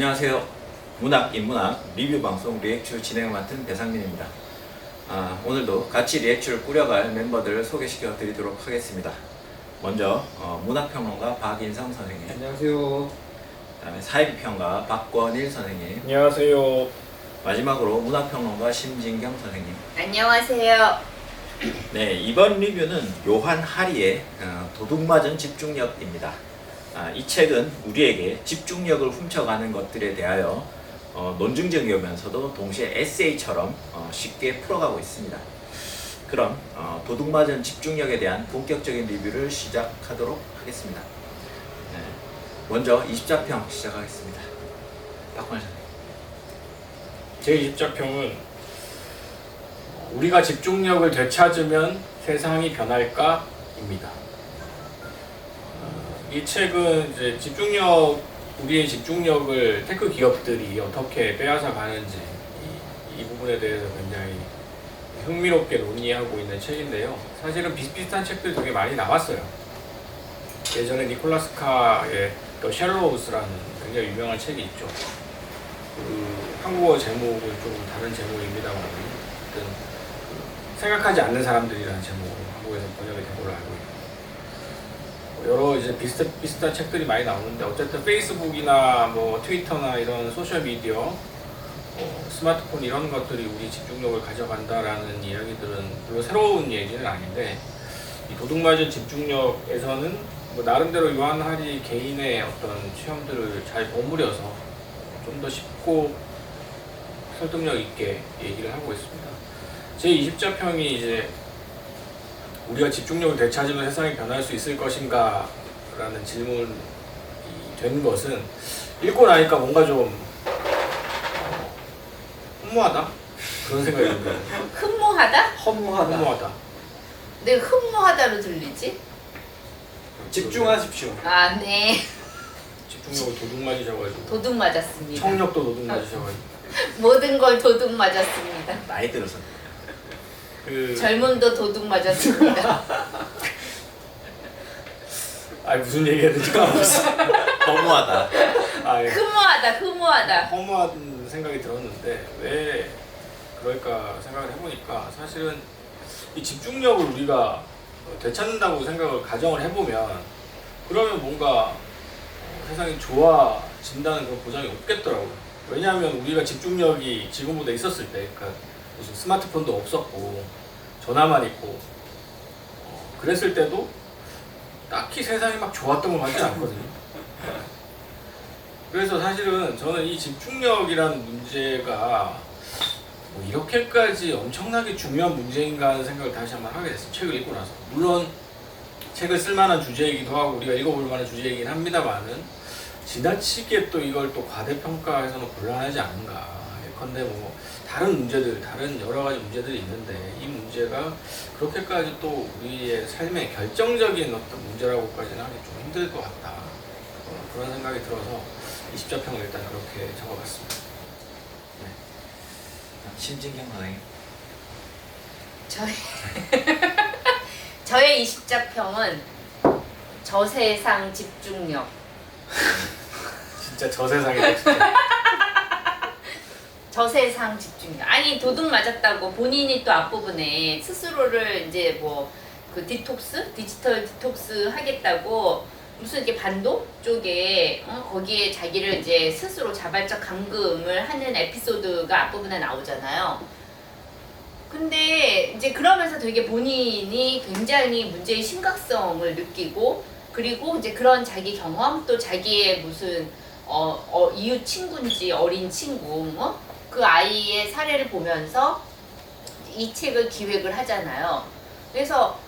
안녕하세요. 문학, 인문학 리뷰 방송 리액추 진행을 맡은 배상민입니다. 오늘도 같이 리액추를 꾸려갈 멤버들을 소개시켜 드리도록 하겠습니다. 먼저 문학평론가 박인성 선생님, 안녕하세요. 그다음에 사회비평가 박권일 선생님, 안녕하세요. 마지막으로 문학평론가 심진경 선생님. 안녕하세요. 네, 이번 리뷰는 요한 하리의 도둑맞은 집중력입니다. 이 책은 우리에게 집중력을 훔쳐가는 것들에 대하여 논증적이면서도 동시에 에세이처럼 쉽게 풀어가고 있습니다. 그럼 도둑맞은 집중력에 대한 본격적인 리뷰를 시작하도록 하겠습니다. 네, 먼저 20자평 시작하겠습니다. 박권 선생님. 제 20자평은 우리가 집중력을 되찾으면 세상이 변할까입니다. 이 책은 이제 우리의 집중력을 테크 기업들이 어떻게 빼앗아 가는지 이 부분에 대해서 굉장히 흥미롭게 논의하고 있는 책인데요. 사실은 비슷비슷한 책들이 되게 많이 나왔어요. 예전에 니콜라스 카의 더 셜로우스라는 굉장히 유명한 책이 있죠. 한국어 제목은 좀 다른 제목입니다만 생각하지 않는 사람들이라는 제목으로 한국에서 번역이 된 걸로 알고 있습니다. 여러 이제 비슷한 책들이 많이 나오는데 어쨌든 페이스북이나 뭐 트위터나 이런 소셜 미디어, 스마트폰 이런 것들이 우리 집중력을 가져간다라는 이야기들은 별로 새로운 얘기는 아닌데 이 도둑맞은 집중력에서는 뭐 나름대로 요한 하리 개인의 어떤 체험들을 잘 버무려서 좀 더 쉽고 설득력 있게 얘기를 하고 있습니다. 제 20자평이 이제 우리가 집중력을 되찾으면 세상이 변할 수 있을 것인가 라는 질문이 된 것은 읽고 나니까 뭔가 좀 허무하다? 그런 생각이 듭니다. 흠모하다? 허무하다. 내가 흠모하다로 들리지? 집중하십시오. 아, 네. 집중력을 도둑 맞으셔가지고 도둑 맞았습니다. 청력도 도둑 맞으셔가지고 모든 걸 도둑 맞았습니다. 나이 들어서 젊음도 도둑 맞았습니다. 무슨 얘기했는지 까먹었어. 너무하다. 흠모하다. 허무한 생각이 들었는데 왜 그럴까 생각을 해보니까 사실은 이 집중력을 우리가 되찾는다고 생각을 가정을 해보면 그러면 뭔가 세상이 좋아진다는 그런 보장이 없겠더라고요. 왜냐하면 우리가 집중력이 지금보다 있었을 때, 그러니까 무슨 스마트폰도 없었고 전화만 있고 그랬을 때도 딱히 세상이 막 좋았던 것 같지 않거든요. 그래서 사실은 저는 이 집중력이라는 문제가 뭐 이렇게까지 엄청나게 중요한 문제인가 하는 생각을 다시 한번 하게 됐어요. 책을 읽고 나서. 물론 책을 쓸만한 주제이기도 하고 우리가 읽어볼 만한 주제이긴 합니다만은 지나치게 또 이걸 또 과대평가해서는 곤란하지 않은가. 예컨대 뭐 다른 문제들, 다른 여러 가지 문제들이 있는데 이 문제가 그렇게까지 또 우리의 삶의 결정적인 어떤 문제라고까지는 하기 좀 힘들 것 같다. 그런 생각이 들어서 20자평을 일단 그렇게 적어봤습니다. 네. 심진경 선생님. 저의 20자평은 저세상 집중력. 진짜 저 세상에 진짜. 저세상 집중력. 아니, 도둑 맞았다고 본인이 또 앞부분에 스스로를 이제 뭐 그 디지털 디톡스 하겠다고 무슨 이렇게 반도 쪽에 거기에 자기를 이제 스스로 자발적 감금을 하는 에피소드가 앞부분에 나오잖아요. 근데 이제 그러면서 되게 본인이 굉장히 문제의 심각성을 느끼고 그리고 이제 그런 자기 경험 또 자기의 무슨 이웃 친구인지 어린 친구 그 아이의 사례를 보면서 이 책을 기획을 하잖아요. 그래서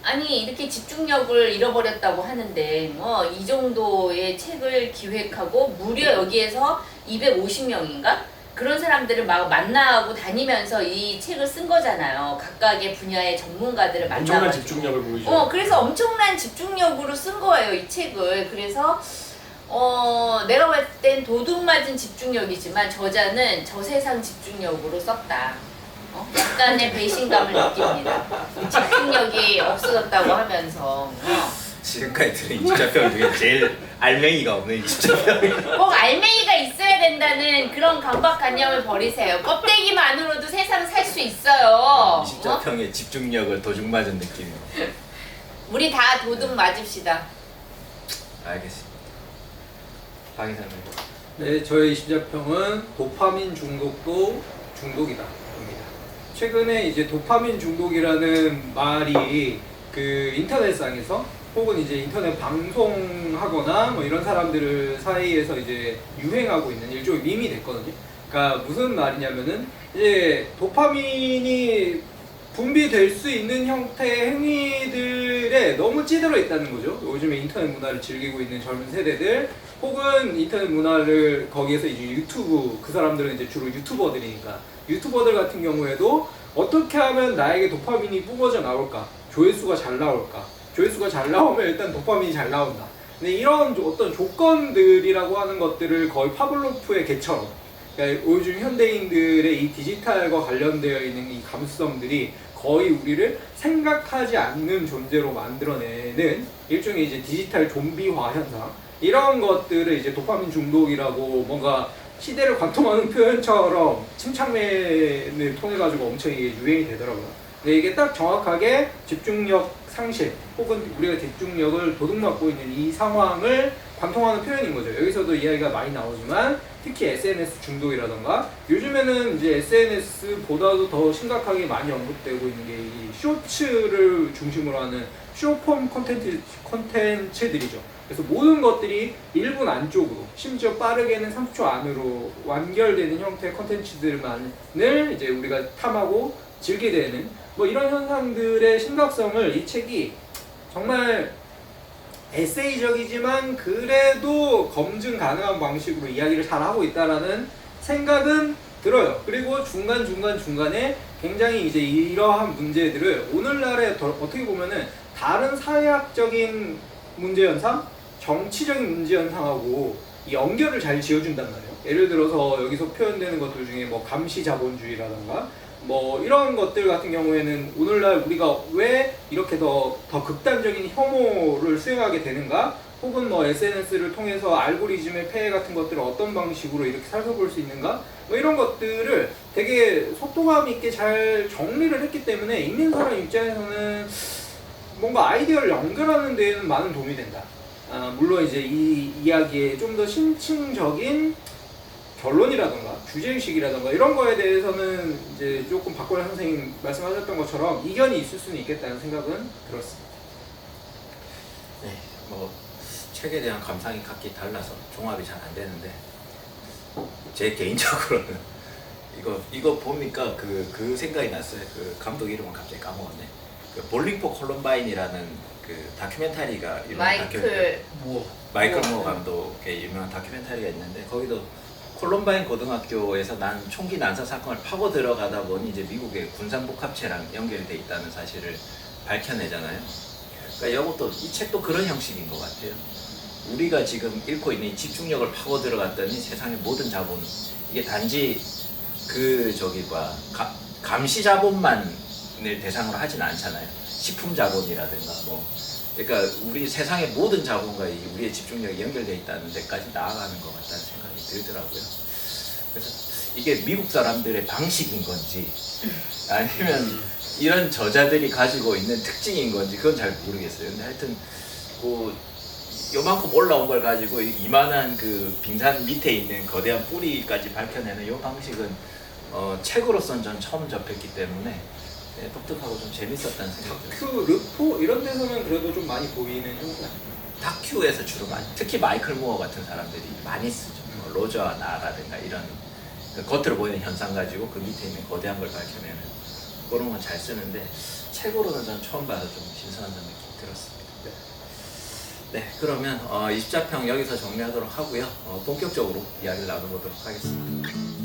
아니 이렇게 집중력을 잃어버렸다고 하는데 이 정도의 책을 기획하고 무려 여기에서 250명인가? 그런 사람들을 막 만나고 다니면서 이 책을 쓴 거잖아요. 각각의 분야의 전문가들을 만나가지고. 엄청난 집중력을 보이죠. 그래서 엄청난 집중력으로 쓴 거예요, 이 책을. 그래서 내가 볼 땐 도둑맞은 집중력이지만 저자는 저세상 집중력으로 썼다. 약간의 배신감을 느낍니다. 집중력이 없어졌다고 하면서. 지금까지 들은 20자평 중에 제일 알맹이가 없는 20자평. 꼭 알맹이가 있어야 된다는 그런 강박관념을 버리세요. 껍데기만으로도 세상 살 수 있어요. 어? 20자평의 집중력을 도둑 맞은 느낌. 우리 다 도둑 맞읍시다. 알겠습니다. 강의사님. 네, 저의 20자평은 도파민 중독도 중독이다. 입니다. 최근에 이제 도파민 중독이라는 말이 그 인터넷상에서 혹은 이제 인터넷 방송하거나 뭐 이런 사람들 사이에서 이제 유행하고 있는 일종의 밈이 됐거든요. 그러니까 무슨 말이냐면은 이제 도파민이 분비될 수 있는 형태의 행위들에 너무 찌들어 있다는 거죠. 요즘에 인터넷 문화를 즐기고 있는 젊은 세대들 혹은 인터넷 문화를 거기에서 이제 유튜브, 그 사람들은 이제 주로 유튜버들이니까 유튜버들 같은 경우에도 어떻게 하면 나에게 도파민이 뿜어져 나올까? 조회수가 잘 나올까? 조회수가 잘 나오면 일단 도파민이 잘 나온다. 근데 이런 어떤 조건들이라고 하는 것들을 거의 파블로프의 개처럼, 그러니까 요즘 현대인들의 이 디지털과 관련되어 있는 이 감수성들이 거의 우리를 생각하지 않는 존재로 만들어내는 일종의 이제 디지털 좀비화 현상, 이런 것들을 이제 도파민 중독이라고 뭔가 시대를 관통하는 표현처럼 침착맨을 통해 가지고 엄청 이게 유행이 되더라고요. 근데 이게 딱 정확하게 집중력 상실 혹은 우리가 집중력을 도둑맞고 있는 이 상황을 관통하는 표현인 거죠. 여기서도 이야기가 많이 나오지만 특히 SNS 중독이라던가 요즘에는 이제 SNS보다도 더 심각하게 많이 언급되고 있는 게 이 쇼츠를 중심으로 하는 쇼폼 콘텐츠들이죠. 그래서 모든 것들이 1분 안쪽으로, 심지어 빠르게는 30초 안으로 완결되는 형태의 콘텐츠들만을 이제 우리가 탐하고 즐기게 되는 뭐 이런 현상들의 심각성을 이 책이 정말 에세이적이지만 그래도 검증 가능한 방식으로 이야기를 잘 하고 있다라는 생각은 들어요. 그리고 중간에 굉장히 이제 이러한 문제들을 오늘날의 어떻게 보면은 다른 사회학적인 문제 현상, 정치적인 문제 현상하고 연결을 잘 지어준단 말이에요. 예를 들어서 여기서 표현되는 것들 중에 뭐 감시 자본주의라던가 뭐 이런 것들 같은 경우에는 오늘날 우리가 왜 이렇게 더 극단적인 혐오를 수행하게 되는가, 혹은 뭐 SNS를 통해서 알고리즘의 폐해 같은 것들을 어떤 방식으로 이렇게 살펴볼 수 있는가, 뭐 이런 것들을 되게 속도감 있게 잘 정리를 했기 때문에 읽는 사람 입장에서는 뭔가 아이디어를 연결하는 데에는 많은 도움이 된다. 물론 이제 이 이야기에 좀 더 심층적인 결론이라던가 주제의식이라던가 이런 거에 대해서는 이제 조금 박건혜 선생님 말씀하셨던 것처럼 이견이 있을 수는 있겠다는 생각은 들었습니다. 네, 뭐 책에 대한 감상이 각기 달라서 종합이 잘 안 되는데 제 개인적으로는 이거 보니까 그 생각이 났어요. 그 감독 이름은 갑자기 까먹었네. 그 볼링 포 콜럼바인이라는 그 다큐멘터리가 유명한 마이클 무어 감독의 유명한 다큐멘터리가 있는데 거기도 콜럼바인 고등학교에서 난 총기 난사 사건을 파고 들어가다 보니 이제 미국의 군산복합체랑 연결돼 있다는 사실을 밝혀내잖아요. 그러니까 이것도 이 책도 그런 형식인 것 같아요. 우리가 지금 잃고 있는 이 집중력을 파고 들어갔더니 세상의 모든 자본, 이게 단지 감시 자본만을 대상으로 하진 않잖아요. 식품 자본이라든가 뭐, 그러니까 우리 세상의 모든 자본과 우리의 집중력이 연결되어 있다는 데까지 나아가는 것 같다는 생각이 들더라고요. 그래서 이게 미국 사람들의 방식인 건지 아니면 이런 저자들이 가지고 있는 특징인 건지 그건 잘 모르겠어요. 근데 하여튼 요만큼 올라온 걸 가지고 이만한 그 빙산 밑에 있는 거대한 뿌리까지 밝혀내는 이 방식은 책으로서는 전 처음 접했기 때문에 독특하고 좀 재밌었다는 생각이 들어요. 다큐, 르포 이런 데서는 그래도 좀 많이 보이는 형태. 다큐에서 주로 많이, 특히 마이클 무어 같은 사람들이 많이 쓰죠. 뭐 로저와 나라든가 이런 그 겉으로 보이는 현상 가지고 그 밑에 있는 거대한 걸 밝혀내는 그런 건 잘 쓰는데 책으로는 전 처음 봐서 좀 신선한 느낌이 들었습니다. 네, 그러면 20자평 여기서 정리하도록 하고요. 본격적으로 이야기를 나눠보도록 하겠습니다.